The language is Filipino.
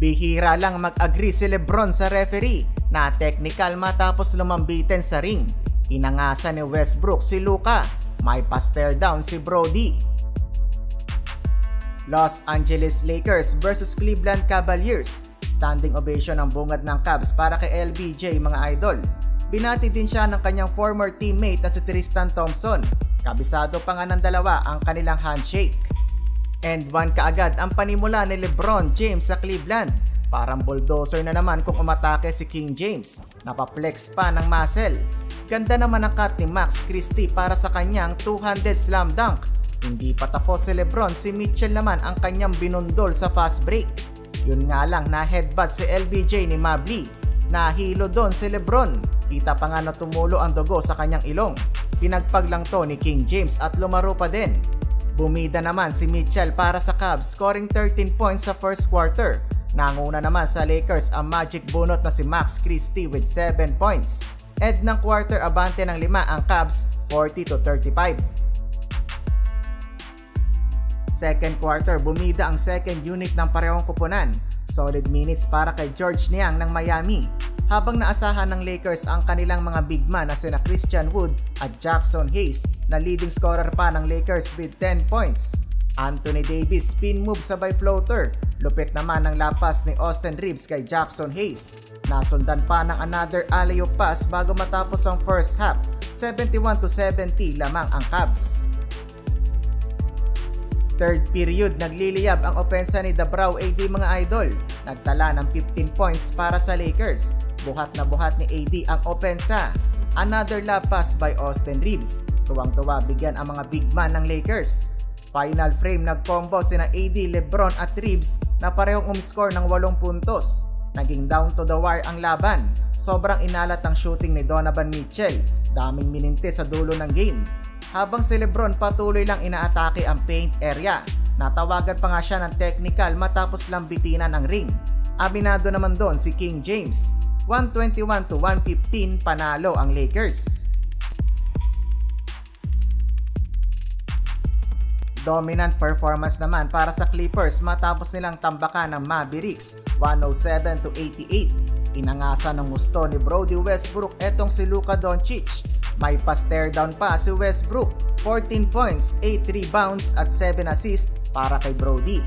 Bihira lang mag-agree si Lebron sa referee na technical matapos lumambitin sa ring. Inangasa ni Westbrook si Luka, may pa-stare down si Brody. Los Angeles Lakers versus Cleveland Cavaliers. Standing ovation ang bungad ng Cavs para kay LBJ mga idol. Binati din siya ng kanyang former teammate na si Tristan Thompson. Kabisado pa nga ng dalawa ang kanilang handshake. And one kaagad ang panimula ni LeBron James sa Cleveland. Parang bulldozer na naman kung umatake si King James. Napaplex pa ng muscle. Ganda naman ang cut ni Max Christie para sa kanyang two-handed slam dunk. Hindi pa tapos si LeBron, si Mitchell naman ang kanyang binundol sa fast break. Yun nga lang na headbutt si LBJ ni Mobley. Nahilo doon si LeBron. Kita pa nga na tumulo ang dugo sa kanyang ilong. Pinagpag lang to ni King James at lumaro pa din. Bumida naman si Mitchell para sa Cavs, scoring 13 points sa first quarter. Nanguna naman sa Lakers ang magic bunot na si Max Christie with 7 points. Ed ng quarter abante ng 5 ang Cavs, 40-35. Second quarter, bumida ang second unit ng parehong kupunan. Solid minutes para kay George Niang ng Miami. Habang naasahan ng Lakers ang kanilang mga big man na sina Christian Wood at Jackson Hayes na leading scorer pa ng Lakers with 10 points. Anthony Davis spin move sabay floater. Lupit naman ng lapas ni Austin Reeves kay Jackson Hayes. Nasundan pa ng another alley-oop pass bago matapos ang first half. 71-70 lamang ang Cavs. Third period, nagliliyab ang opensa ni Dabrao AD mga idol. Nagtala ng 15 points para sa Lakers. Buhat na buhat ni AD ang opensa. Another lob pass by Austin Reeves. Tuwang-tuwa bigyan ang mga big man ng Lakers. Final frame, nag-combo sina AD, LeBron at Reeves na parehong umscore ng 8 puntos. Naging down to the wire ang laban. Sobrang inalat ang shooting ni Donovan Mitchell. Daming mininte sa dulo ng game. Habang si LeBron patuloy lang inaatake ang paint area. Natawagan pa nga siya ng technical matapos lang bitinan ang ring. Aminado naman doon si King James. 121-115 panalo ang Lakers. Dominant performance naman para sa Clippers matapos nilang tambakan ng Mavericks 107-88. Inangasa ng gusto ni Brody Westbrook etong si Luka Doncic. May pa-stare down pa si Westbrook, 14 points, 8 rebounds at 7 assists para kay Brody.